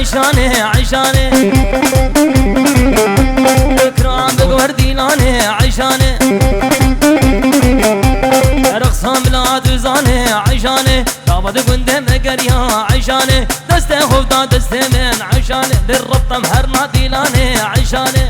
عيشانه عيشانه اكرام بقورديلانه عيشانه رقصان بلاد وزانه عيشانه دابد قندم اقريها عيشانه دسته خفتا دسته من عيشانه بالربطة مهرنا ديلانه عيشانه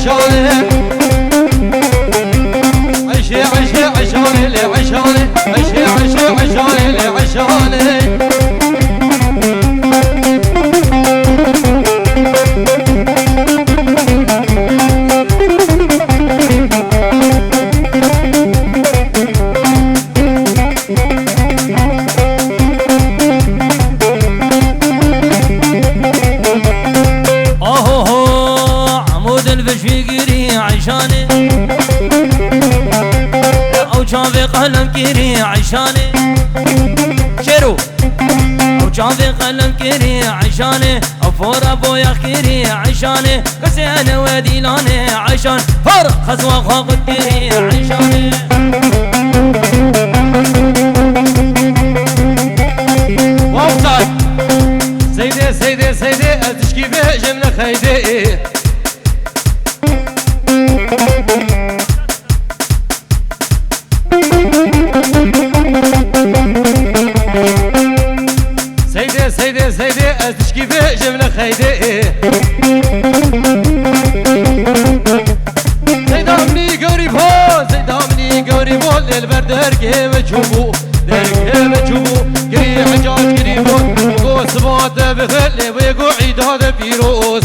عشانه عيشي عيشي عشانه لعشانه عيشي عيشي عشانه لعشانه عيشانه او شافي قلم كيري عيشانه شيرو او شافي قلم كيري عيشانه او فور ابويا كيري عيشانه كسيانه وديلانه عيشان فور خزوه خاقد كيري عيشانه وابطال سيدي سيدي سيدي اتشكي به جمله خيدي سيدي سيدي اتشكي به جمله خيدي سيدامني قريبون سيدامني قريبون للبردر كيف تشوفوا كيف تشوفوا قري حجاج قريبون وقو سبات بخلي ويقو عيد هذا فيروس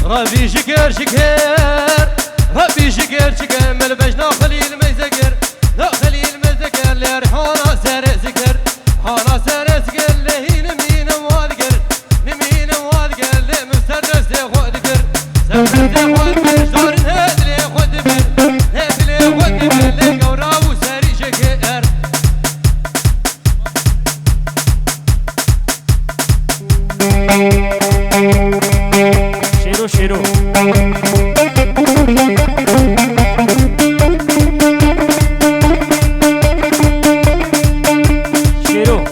ربي شكر شكر ربي شكر شكر ملبشنا خليل مزكر لا خليل مزكر لرحانا سر ذكر حانا سر ذكر لهين مين والقر نمين والقر لمسدس خود ذكر سدس خود ذكر شار هاد لي خود ذكر هاد لي خود ذكر لقورا وسري شكر شيرو شيرو شيرو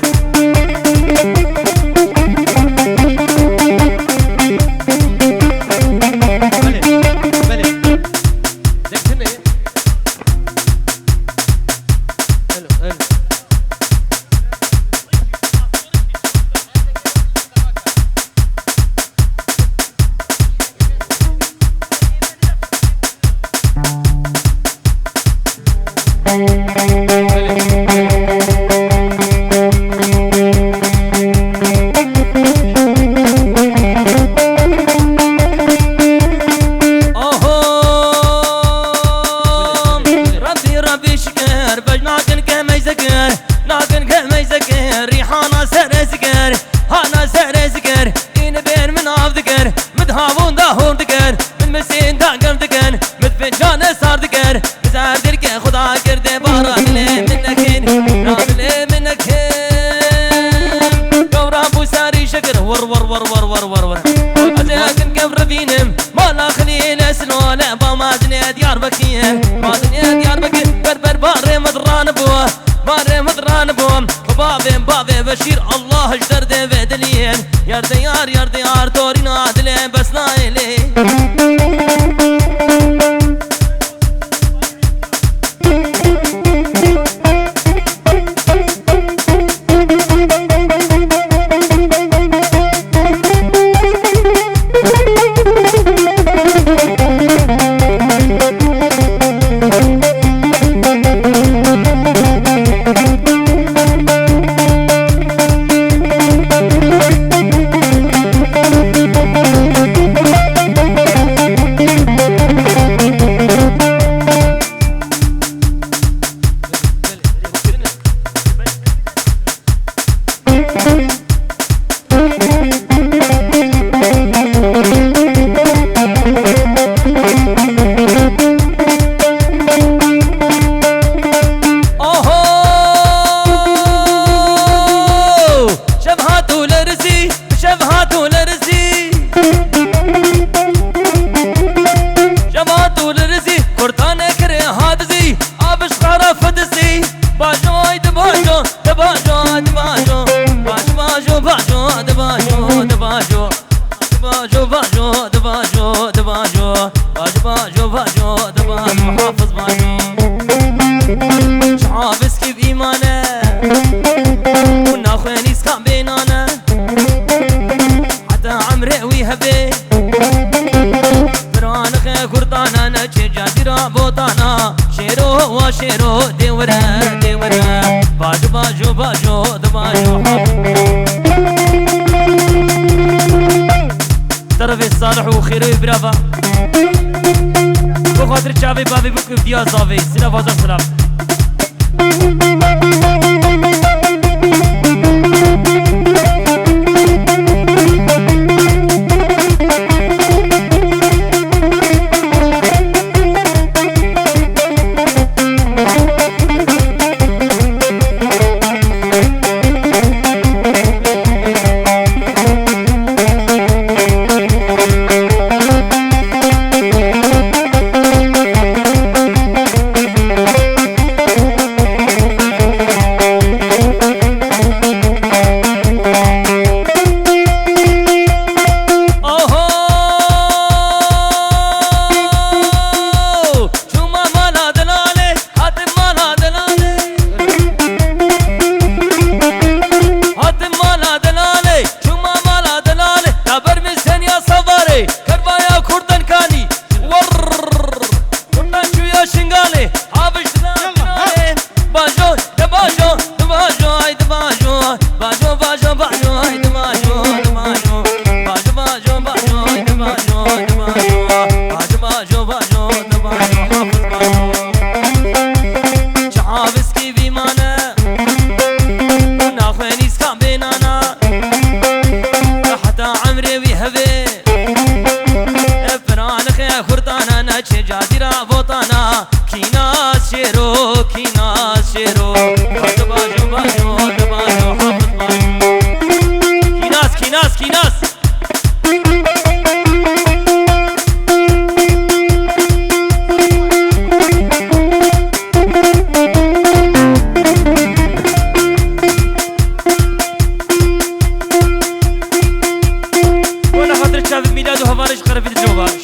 ور أزيكن كبر فينم ما لا خليل اسنو لا ما دنيا ديار بكيه ما دنيا ديار بكيه بربر باري مدران بوه باري مدران بوه بابي بشير الله اجدر دي بدلين يار ديار تورين عدلين بس نايلي حافظ باجو شعابس كيف إيمانه وناخوانيس كان بينانا حتى عمري ويهبي فرانخ كردانا نجي جادرا بوطانا شيرو وشيرو ديورا باجو دباجو طرف الصالح وخيرو برافا بخاطر شعبي بابي بكو بديا صافي سلا فازا سلام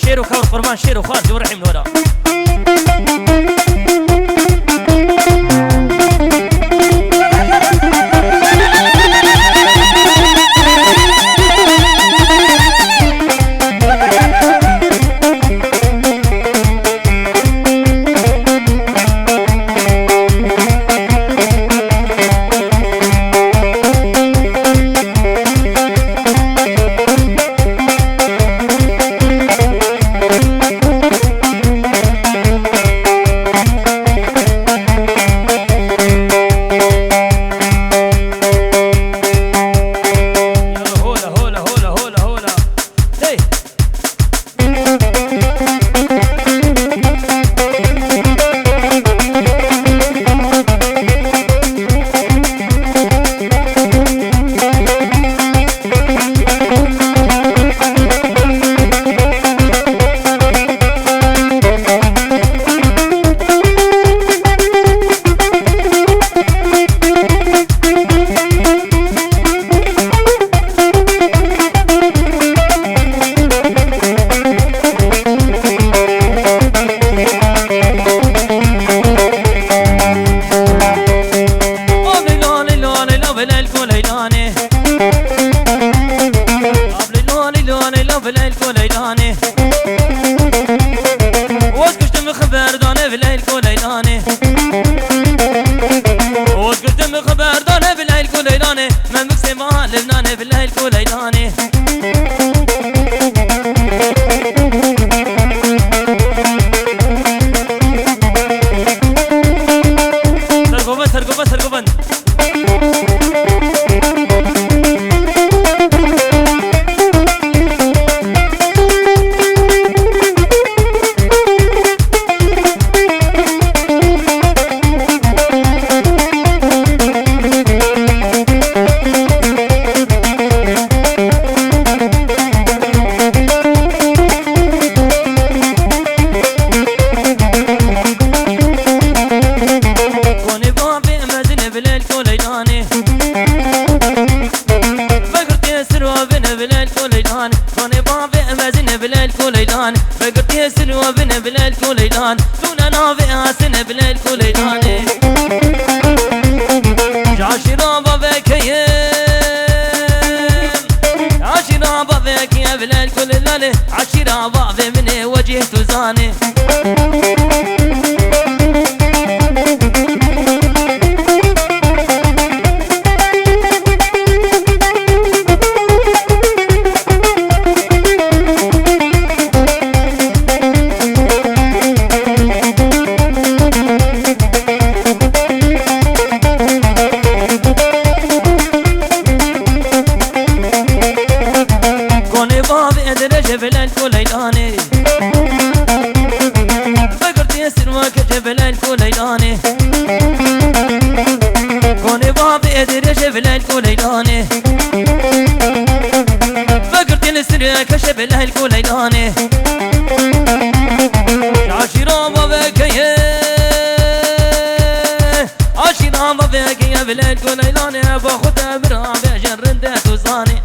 شير وخور قربان شير وخار جو رحم نورا ليلاني قبل لوني لوني لو في الليل كوليلاني واسكشت مخبر داني في الليل كوليلاني واسكشت مخبر داني في الليل كوليلاني ما مكسمها لبناني في الليل كوليلاني سرقوبن فقرت يسن وبن بليل كوليلان دون نافئها سن بليل كوليلاني عاشرا بابكيم عاشرا بابك يا بليل كوليلاني عاشرا بابي من وجه تزاني بليل كوليلاني فقرت يسر وكتب بليل كوليلاني كوني بابي ادريش بليل كوليلاني فقرت يسر كشف بليل كوليلاني عاشرا بابك يا عاشرا بابك يا بليل كوليلاني باخذ برابي جرنده تزاني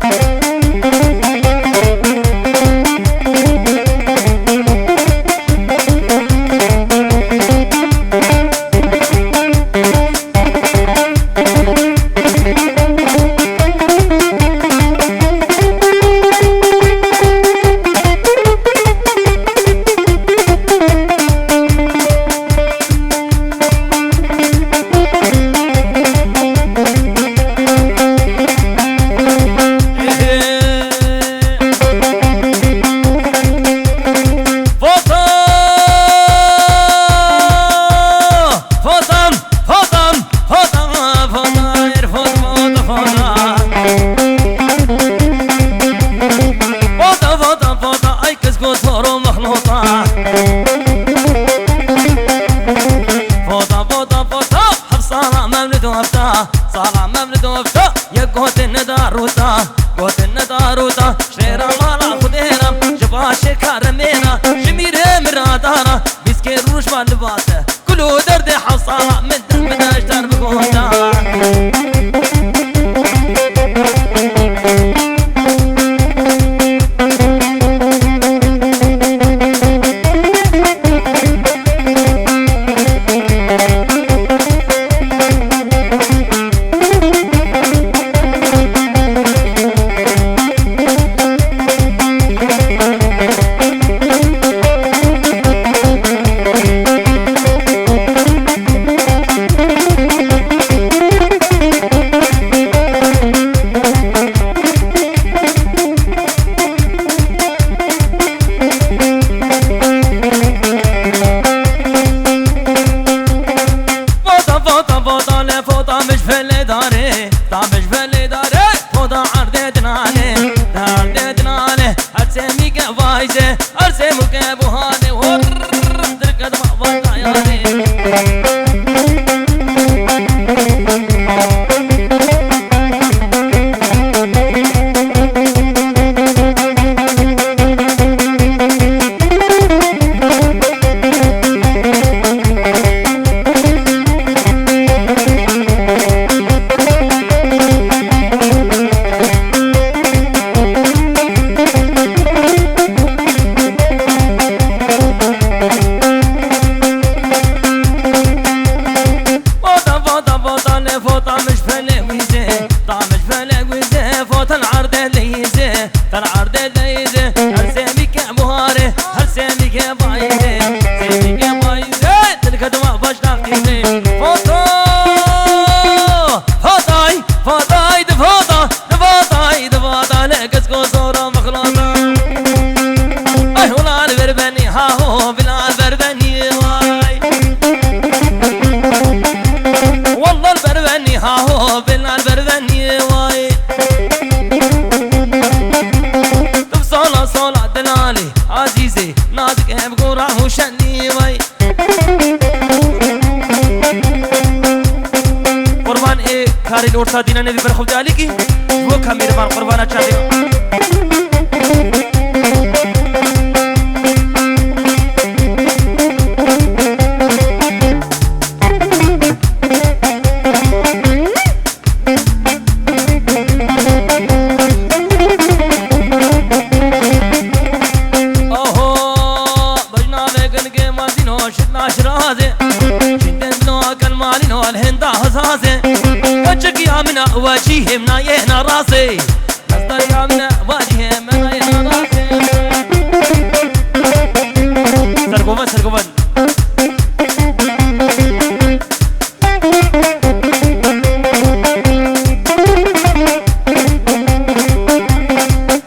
صار مملد وفتا يا قوت النداروتا قوت النداروتا شريرا مالا خديرا جبا شكار مينا جمير مرادارا بيسكي روش بالباسة كلو درد حصارا من درب داشتر بقوتا نبي برخو داليكي وكا ميربان قربانا چاندي منا وجهه منا يهنا راسي أصدر يا منا وجهه منا يهنا راسي سرقومن سرقومن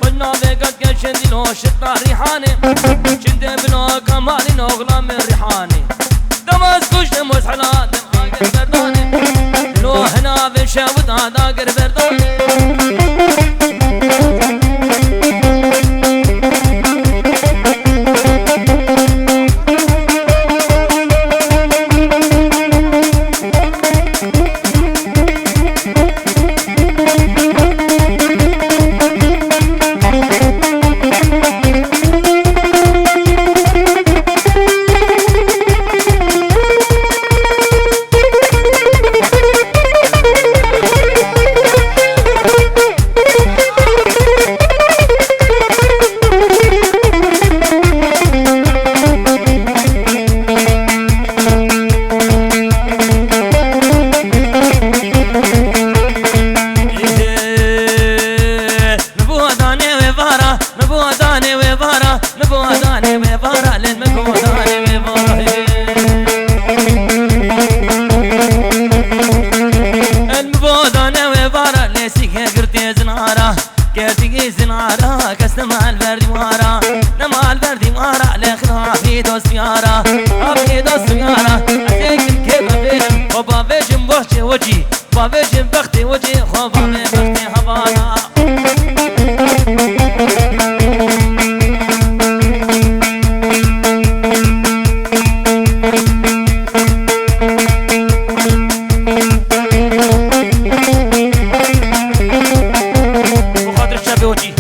بجنا بقد كشندي لو شطنا ريحاني شندي بنو كمالي نو غلام ريحاني دمسكوش دمس حلا دم آقر برداني لو هنا بشاود هذا آقر برداني كرتي زنارة كستمع البردي مارا نمع البردي مارا لخنا في دوس يارا في دوس يارا أتيك الكيف بيجم وبا بيجم بوحشي وجي با بيجم بختي وجي خوبا بختي هبانا وخاطر الشاب وجي